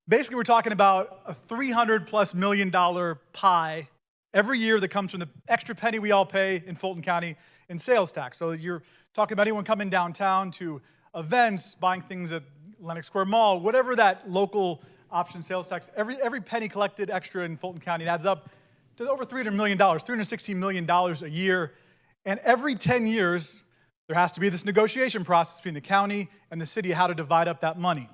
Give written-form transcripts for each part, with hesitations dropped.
Basically, we're talking about a $300+ million pie every year that comes from the extra penny we all pay in Fulton County in sales tax. So you're talking about anyone coming downtown to events, buying things at Lenox Square Mall, whatever that local option sales tax, every penny collected extra in Fulton County adds up to over $300 million, $316 million a year. And every 10 years, there has to be this negotiation process between the county and the city how to divide up that money.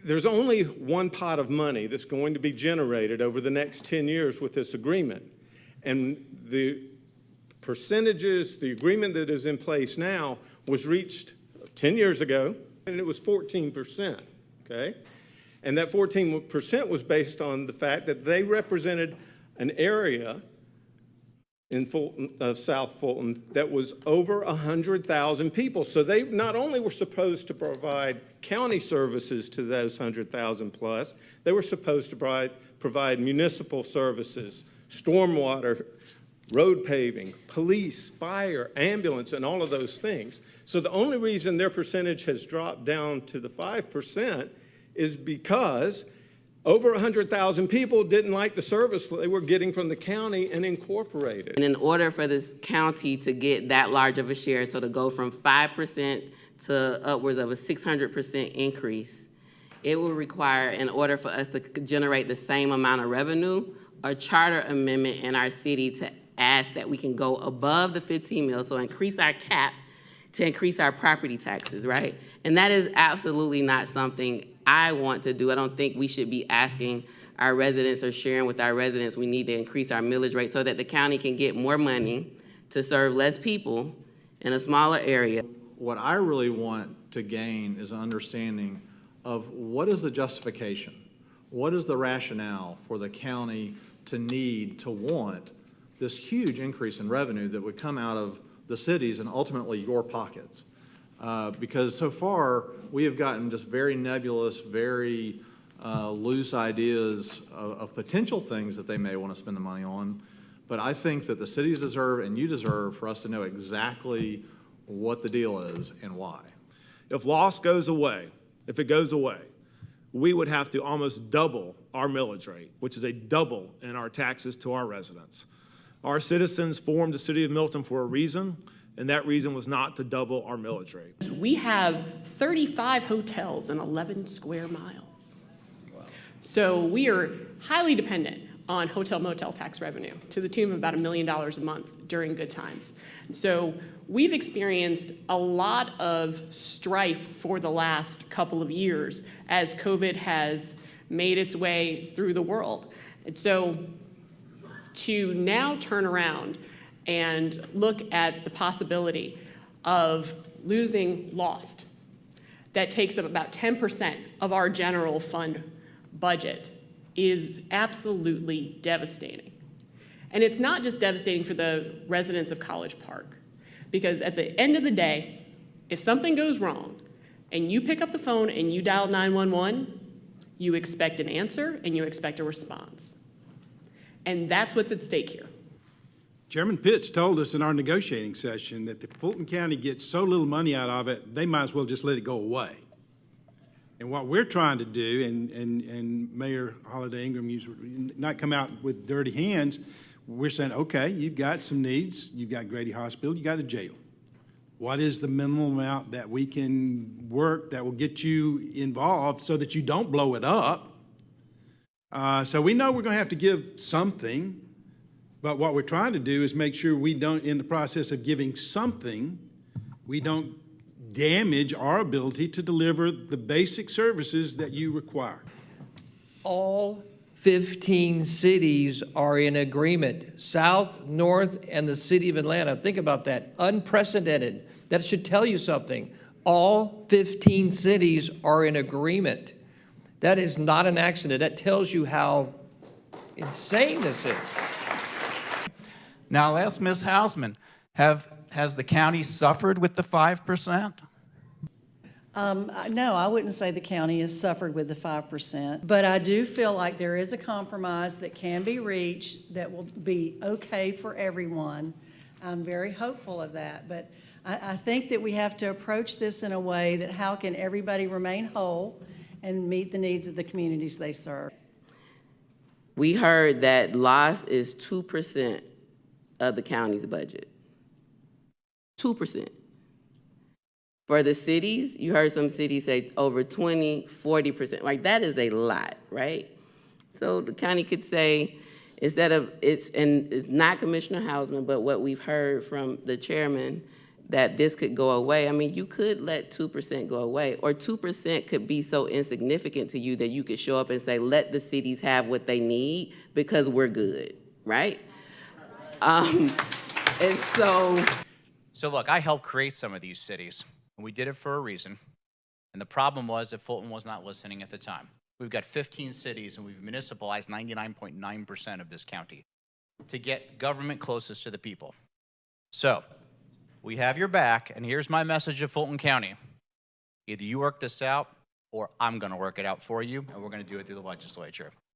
There's only one pot of money that's going to be generated over the next 10 years with this agreement. And the percentages, the agreement that is in place now was reached 10 years ago, and it was 14%, okay? And that 14% was based on the fact that they represented an area in Fulton, South Fulton, that was over 100,000 people. So they not only were supposed to provide county services to those 100,000 plus, they were supposed to provide municipal services, stormwater, road paving, police, fire, ambulance, and all of those things. So the only reason their percentage has dropped down to the 5% is because over 100,000 people didn't like the service they were getting from the county and incorporated. And in order for this county to get that large of a share, so to go from 5% to upwards of a 600% increase, it will require, in order for us to generate the same amount of revenue, a charter amendment in our city to ask that we can go above the 15 mil, so increase our cap to increase our property taxes, right? And that is absolutely not something I want to do. I don't think we should be asking our residents or sharing with our residents we need to increase our millage rate so that the county can get more money to serve less people in a smaller area. What I really want to gain is an understanding of what is the justification? What is the rationale for the county to need to want this huge increase in revenue that would come out of the cities and ultimately your pockets? Because so far, we have gotten just very nebulous, very loose ideas of potential things that they may want to spend the money on. But I think that the cities deserve and you deserve for us to know exactly what the deal is and why. If loss goes away, if it goes away, we would have to almost double our millage rate, which is a double in our taxes to our residents. Our citizens formed the city of Milton for a reason, and that reason was not to double our millage rate. We have 35 hotels in 11 square miles. Wow. So we are highly dependent on hotel motel tax revenue to the tune of about $1 million a month during good times. So we've experienced a lot of strife for the last couple of years as COVID has made its way through the world. And so to now turn around and look at the possibility of losing lost, that takes up about 10% of our general fund budget, is absolutely devastating. And it's not just devastating for the residents of College Park, because at the end of the day, if something goes wrong and you pick up the phone and you dial 911, you expect an answer and you expect a response. And that's what's at stake here. Chairman Pitts told us in our negotiating session that if Fulton County gets so little money out of it, they might as well just let it go away. And what we're trying to do, and Mayor Holiday Ingram used not come out with dirty hands, we're saying, okay, you've got some needs, you've got Grady Hospital, you got a jail. What is the minimum amount that we can work that will get you involved so that you don't blow it up? So we know we're gonna have to give something, but what we're trying to do is make sure we don't, in the process of giving something, we don't damage our ability to deliver the basic services that you require. All 15 cities are in agreement, South, North, and the city of Atlanta. Think about that, unprecedented. That should tell you something. All 15 cities are in agreement. That is not an accident. That tells you how insane this is. Now, I'll ask Ms. Hausman, has the county suffered with the 5%? No, I wouldn't say the county has suffered with the 5%, but I do feel like there is a compromise that can be reached that will be okay for everyone. I'm very hopeful of that, but I think that we have to approach this in a way that how can everybody remain whole and meet the needs of the communities they serve. We heard that loss is 2% of the county's budget. 2%. For the cities, you heard some cities say over 20, 40%. Like, that is a lot, right? So the county could say, instead of, it's not Commissioner Hausman, but what we've heard from the chairman, that this could go away. I mean, you could let 2% go away, or 2% could be so insignificant to you that you could show up and say, let the cities have what they need because we're good, right? And so. So look, I helped create some of these cities, and we did it for a reason. And the problem was that Fulton was not listening at the time. We've got 15 cities, and we've municipalized 99.9% of this county to get government closest to the people. So we have your back, and here's my message to Fulton County. Either you work this out, or I'm going to work it out for you, and we're going to do it through the legislature.